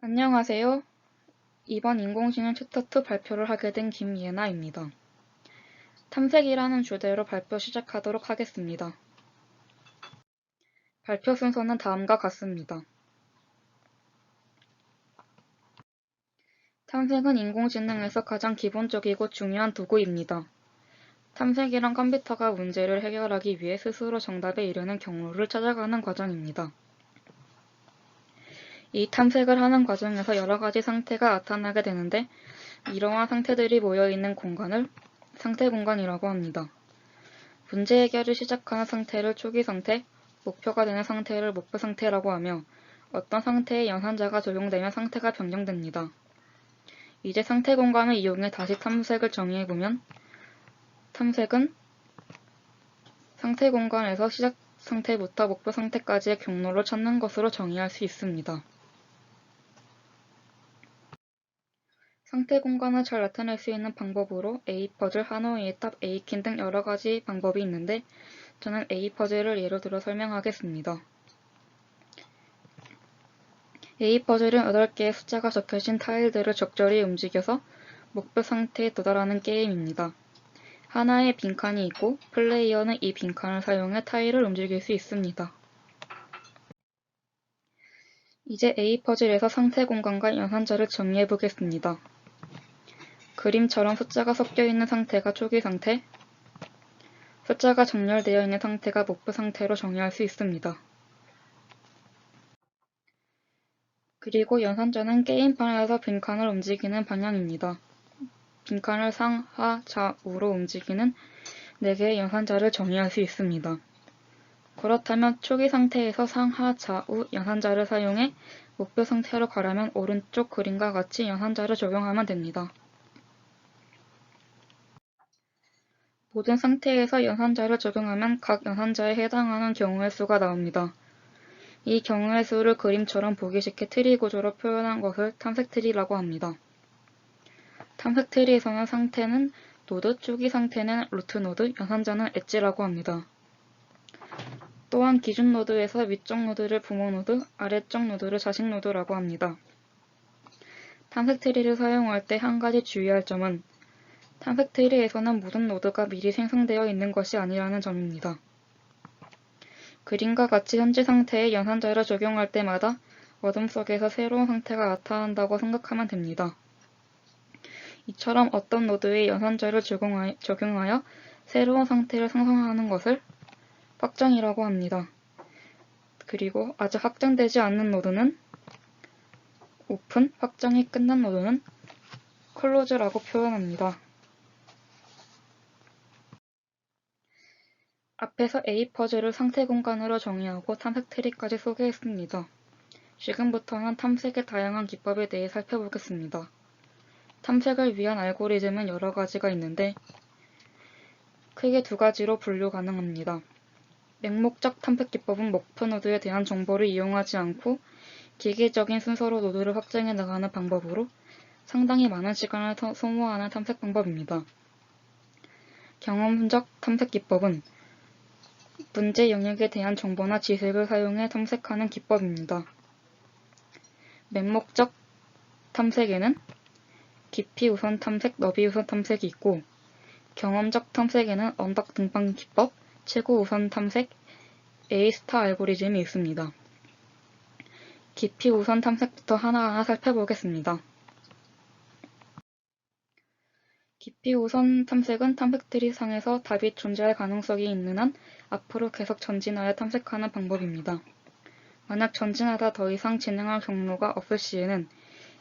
안녕하세요. 이번 인공지능 챕터2 발표를 하게 된 김예나입니다. 탐색이라는 주제로 발표 시작하도록 하겠습니다. 발표 순서는 다음과 같습니다. 탐색은 인공지능에서 가장 기본적이고 중요한 도구입니다. 탐색이란 컴퓨터가 문제를 해결하기 위해 스스로 정답에 이르는 경로를 찾아가는 과정입니다. 이 탐색을 하는 과정에서 여러 가지 상태가 나타나게 되는데 이러한 상태들이 모여있는 공간을 상태 공간이라고 합니다. 문제 해결을 시작하는 상태를 초기 상태, 목표가 되는 상태를 목표 상태라고 하며 어떤 상태에 연산자가 적용되면 상태가 변경됩니다. 이제 상태 공간을 이용해 다시 탐색을 정의해보면 탐색은 상태 공간에서 시작 상태부터 목표 상태까지의 경로를 찾는 것으로 정의할 수 있습니다. 상태 공간을 잘 나타낼 수 있는 방법으로 A퍼즐, 하노이의 답, A킨 등 여러 가지 방법이 있는데 저는 A퍼즐을 예로 들어 설명하겠습니다. A퍼즐은 8개의 숫자가 적혀진 타일들을 적절히 움직여서 목표 상태에 도달하는 게임입니다. 하나의 빈칸이 있고 플레이어는 이 빈칸을 사용해 타일을 움직일 수 있습니다. 이제 A퍼즐에서 상태 공간과 연산자를 정의해 보겠습니다. 그림처럼 숫자가 섞여 있는 상태가 초기 상태, 숫자가 정렬되어 있는 상태가 목표 상태로 정의할 수 있습니다. 그리고 연산자는 게임판에서 빈칸을 움직이는 방향입니다. 빈칸을 상, 하, 좌, 우로 움직이는 4개의 연산자를 정의할 수 있습니다. 그렇다면 초기 상태에서 상, 하, 좌, 우 연산자를 사용해 목표 상태로 가려면 오른쪽 그림과 같이 연산자를 적용하면 됩니다. 모든 상태에서 연산자를 적용하면 각 연산자에 해당하는 경우의 수가 나옵니다. 이 경우의 수를 그림처럼 보기 쉽게 트리 구조로 표현한 것을 탐색 트리라고 합니다. 탐색 트리에서는 상태는 노드, 초기 상태는 루트 노드, 연산자는 엣지라고 합니다. 또한 기준 노드에서 위쪽 노드를 부모 노드, 아래쪽 노드를 자식 노드라고 합니다. 탐색 트리를 사용할 때 한 가지 주의할 점은 탐색 트리에서는 모든 노드가 미리 생성되어 있는 것이 아니라는 점입니다. 그림과 같이 현재 상태에 연산자를 적용할 때마다 어둠 속에서 새로운 상태가 나타난다고 생각하면 됩니다. 이처럼 어떤 노드에 연산자를 적용하여 새로운 상태를 생성하는 것을 확장이라고 합니다. 그리고 아직 확장되지 않는 노드는 오픈, 확장이 끝난 노드는 클로즈라고 표현합니다. 앞에서 A퍼즐을 상태 공간으로 정의하고 탐색 트리까지 소개했습니다. 지금부터는 탐색의 다양한 기법에 대해 살펴보겠습니다. 탐색을 위한 알고리즘은 여러 가지가 있는데 크게 두 가지로 분류 가능합니다. 맹목적 탐색 기법은 목표 노드에 대한 정보를 이용하지 않고 기계적인 순서로 노드를 확장해 나가는 방법으로 상당히 많은 시간을 소모하는 탐색 방법입니다. 경험적 탐색 기법은 문제 영역에 대한 정보나 지식을 사용해 탐색하는 기법입니다. 맹목적 탐색에는 깊이 우선 탐색, 너비 우선 탐색이 있고 경험적 탐색에는 언덕 등반 기법, 최고 우선 탐색, A-스타 알고리즘이 있습니다. 깊이 우선 탐색부터 하나하나 살펴보겠습니다. 깊이 우선 탐색은 탐색 트리 상에서 답이 존재할 가능성이 있는 한 앞으로 계속 전진하여 탐색하는 방법입니다. 만약 전진하다 더 이상 진행할 경로가 없을 시에는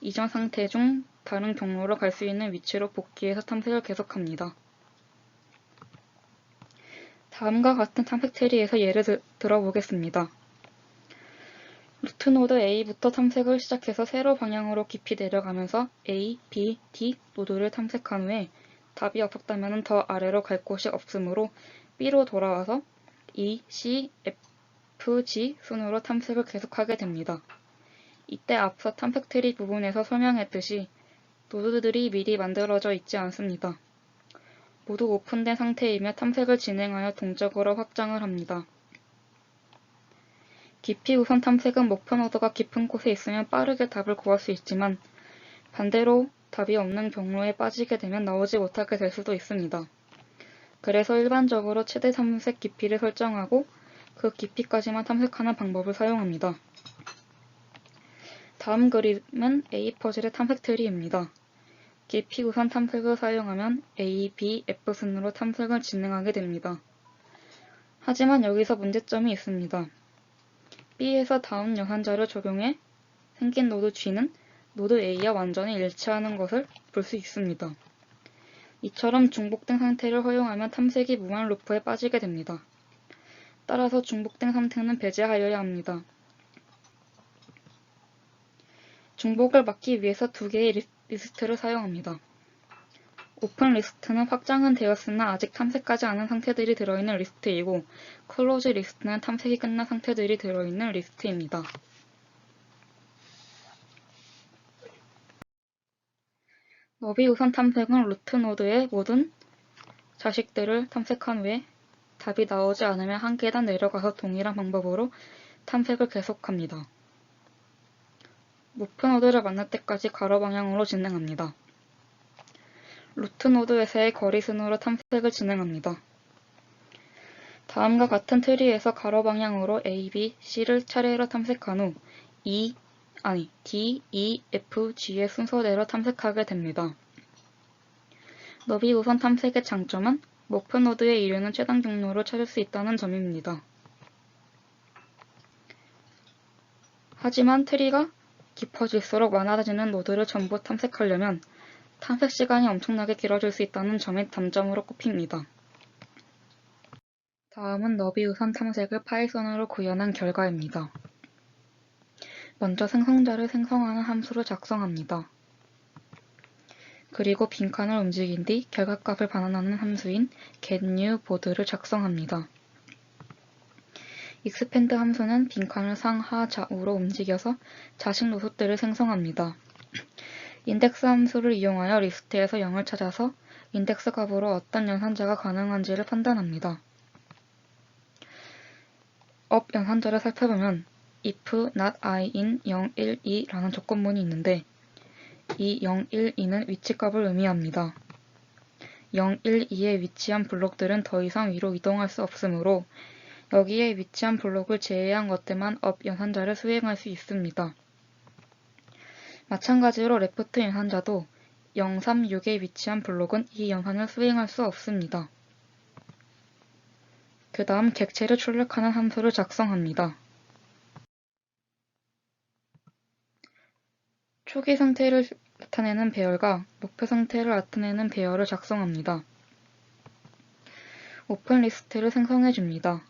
이전 상태 중 다른 경로로 갈 수 있는 위치로 복귀해서 탐색을 계속합니다. 다음과 같은 탐색 트리에서 예를 들어보겠습니다. 루트 노드 A부터 탐색을 시작해서 세로 방향으로 깊이 내려가면서 A, B, D 노드를 탐색한 후에 답이 없었다면 더 아래로 갈 곳이 없으므로 B로 돌아와서 E, C, F, G 순으로 탐색을 계속하게 됩니다. 이때 앞서 탐색 트리 부분에서 설명했듯이 노드들이 미리 만들어져 있지 않습니다. 모두 오픈된 상태이며 탐색을 진행하여 동적으로 확장을 합니다. 깊이 우선 탐색은 목표 노드가 깊은 곳에 있으면 빠르게 답을 구할 수 있지만 반대로 답이 없는 경로에 빠지게 되면 나오지 못하게 될 수도 있습니다. 그래서 일반적으로 최대 탐색 깊이를 설정하고 그 깊이까지만 탐색하는 방법을 사용합니다. 다음 그림은 A 퍼즐의 탐색 트리입니다. 깊이 우선 탐색을 사용하면 A, B, F 순으로 탐색을 진행하게 됩니다. 하지만 여기서 문제점이 있습니다. B에서 다음 연산자를 적용해 생긴 노드 G는 노드 A와 완전히 일치하는 것을 볼 수 있습니다. 이처럼 중복된 상태를 허용하면 탐색이 무한 루프에 빠지게 됩니다. 따라서 중복된 상태는 배제하여야 합니다. 중복을 막기 위해서 두 개의 리스트를 사용합니다. 오픈 리스트는 확장은 되었으나 아직 탐색하지 않은 상태들이 들어있는 리스트이고 클로즈 리스트는 탐색이 끝난 상태들이 들어있는 리스트입니다. 너비 우선 탐색은 루트 노드의 모든 자식들을 탐색한 후에 답이 나오지 않으면 한 계단 내려가서 동일한 방법으로 탐색을 계속합니다. 목표 노드를 만날 때까지 가로 방향으로 진행합니다. 루트 노드에서의 거리 순으로 탐색을 진행합니다. 다음과 같은 트리에서 가로 방향으로 A, B, C를 차례로 탐색한 후 D, E, F, G의 순서대로 탐색하게 됩니다. 너비 우선 탐색의 장점은 목표 노드에 이르는 최단 경로를 찾을 수 있다는 점입니다. 하지만 트리가 깊어질수록 많아지는 노드를 전부 탐색하려면 탐색 시간이 엄청나게 길어질 수 있다는 점이 단점으로 꼽힙니다. 다음은 너비 우선 탐색을 파이썬으로 구현한 결과입니다. 먼저 생성자를 생성하는 함수를 작성합니다. 그리고 빈칸을 움직인 뒤 결과값을 반환하는 함수인 getNewBoard를 작성합니다. expand 함수는 빈칸을 상하 좌우로 움직여서 자식 노드들을 생성합니다. 인덱스 함수를 이용하여 리스트에서 0을 찾아서 인덱스 값으로 어떤 연산자가 가능한지를 판단합니다. 업 연산자를 살펴보면 if not i in 0, 1, 2라는 조건문이 있는데 이 0, 1, 2는 위치값을 의미합니다. 0, 1, 2에 위치한 블록들은 더 이상 위로 이동할 수 없으므로 여기에 위치한 블록을 제외한 것들만 업 연산자를 수행할 수 있습니다. 마찬가지로 레프트 연산자도 0, 3, 6에 위치한 블록은 이 연산을 수행할 수 없습니다. 그 다음 객체를 출력하는 함수를 작성합니다. 초기 상태를 나타내는 배열과 목표 상태를 나타내는 배열을 작성합니다. 오픈 리스트를 생성해줍니다.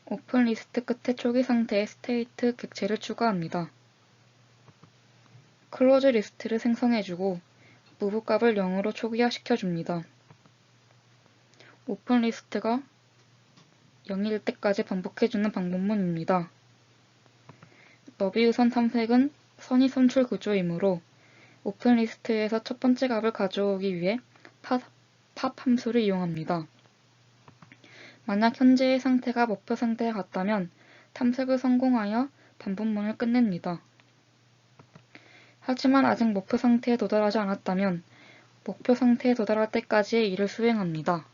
오픈 리스트 끝에 초기 상태의 스테이트 객체를 추가합니다. 클로즈 리스트를 생성해주고 move 값을 0으로 초기화시켜줍니다. 오픈 리스트가 0일 때까지 반복해주는 방법문입니다. 너비 우선 탐색은 선의 선출 구조이므로 오픈 리스트에서 첫 번째 값을 가져오기 위해 pop 함수를 이용합니다. 만약 현재의 상태가 목표 상태와 같다면 탐색을 성공하여 반복문을 끝냅니다. 하지만 아직 목표 상태에 도달하지 않았다면 목표 상태에 도달할 때까지의 일을 수행합니다.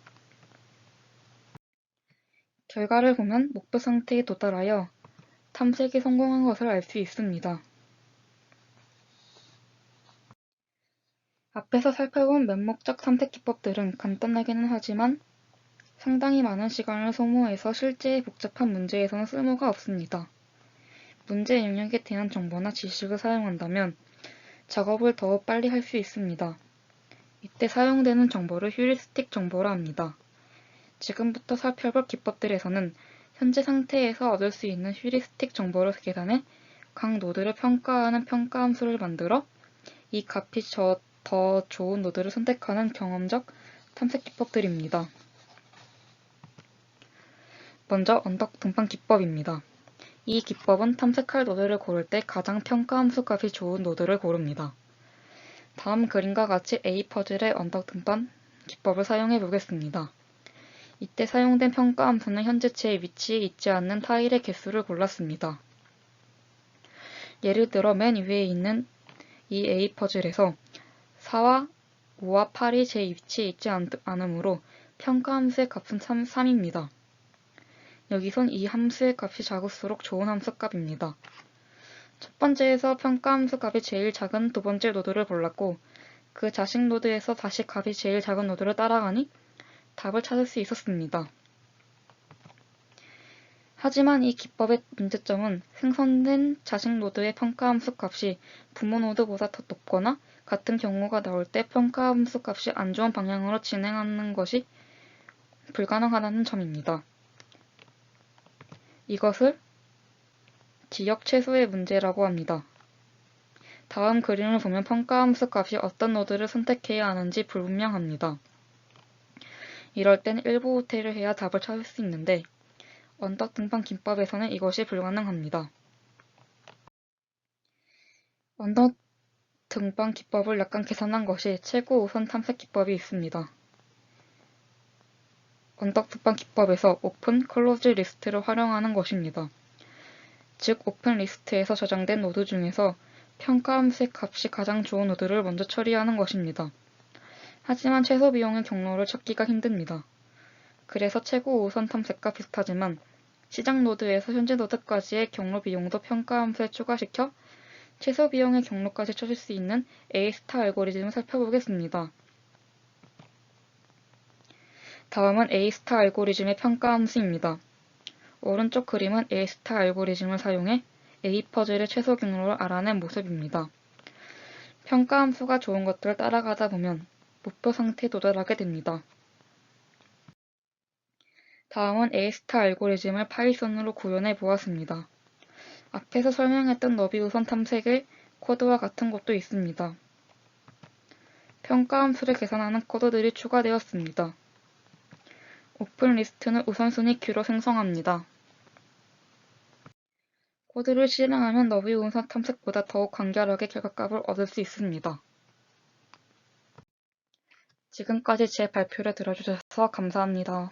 결과를 보면 목표 상태에 도달하여 탐색이 성공한 것을 알 수 있습니다. 앞에서 살펴본 면목적 탐색 기법들은 간단하기는 하지만 상당히 많은 시간을 소모해서 실제의 복잡한 문제에서는 쓸모가 없습니다. 문제 영역에 대한 정보나 지식을 사용한다면 작업을 더 빨리 할 수 있습니다. 이때 사용되는 정보를 휴리스틱 정보라 합니다. 지금부터 살펴볼 기법들에서는 현재 상태에서 얻을 수 있는 휴리스틱 정보를 계산해 각 노드를 평가하는 평가 함수를 만들어 이 값이 더 좋은 노드를 선택하는 경험적 탐색 기법들입니다. 먼저 언덕 등판 기법입니다. 이 기법은 탐색할 노드를 고를 때 가장 평가 함수 값이 좋은 노드를 고릅니다. 다음 그림과 같이 A 퍼즐의 언덕 등판 기법을 사용해 보겠습니다. 이때 사용된 평가 함수는 현재 제 위치에 있지 않는 타일의 개수를 골랐습니다. 예를 들어 맨 위에 있는 이 A 퍼즐에서 4와 5와 8이 제 위치에 있지 않으므로 평가 함수의 값은 3입니다. 여기선 이 함수의 값이 작을수록 좋은 함수 값입니다. 첫 번째에서 평가 함수 값이 제일 작은 두 번째 노드를 골랐고 그 자식 노드에서 다시 값이 제일 작은 노드를 따라가니 답을 찾을 수 있었습니다. 하지만 이 기법의 문제점은 생성된 자식 노드의 평가 함수 값이 부모 노드보다 더 높거나 같은 경우가 나올 때 평가 함수 값이 안 좋은 방향으로 진행하는 것이 불가능하다는 점입니다. 이것을 지역 최소의 문제라고 합니다. 다음 그림을 보면 평가 함수 값이 어떤 노드를 선택해야 하는지 불분명합니다. 이럴 땐 일부 후퇴를 해야 답을 찾을 수 있는데 언덕 등반 기법에서는 이것이 불가능합니다. 언덕 등반 기법을 약간 개선한 것이 최고 우선 탐색 기법이 있습니다. 언덕 등반 기법에서 오픈, 클로즈 리스트를 활용하는 것입니다. 즉 오픈 리스트에서 저장된 노드 중에서 평가 함수의 값이 가장 좋은 노드를 먼저 처리하는 것입니다. 하지만 최소 비용의 경로를 찾기가 힘듭니다. 그래서 최고 우선 탐색과 비슷하지만 시작 노드에서 현재 노드까지의 경로 비용도 평가 함수에 추가시켜 최소 비용의 경로까지 찾을 수 있는 A-스타 알고리즘을 살펴보겠습니다. 다음은 A-스타 알고리즘의 평가 함수입니다. 오른쪽 그림은 A-스타 알고리즘을 사용해 A 퍼즐의 최소 경로를 알아낸 모습입니다. 평가 함수가 좋은 것들을 따라가다 보면 목표 상태에 도달하게 됩니다. 다음은 A-스타 알고리즘을 파이썬으로 구현해 보았습니다. 앞에서 설명했던 너비 우선 탐색의 코드와 같은 것도 있습니다. 평가 함수를 계산하는 코드들이 추가되었습니다. 오픈 리스트는 우선순위 큐로 생성합니다. 코드를 실행하면 너비 우선 탐색보다 더욱 간결하게 결과값을 얻을 수 있습니다. 지금까지 제 발표를 들어주셔서 감사합니다.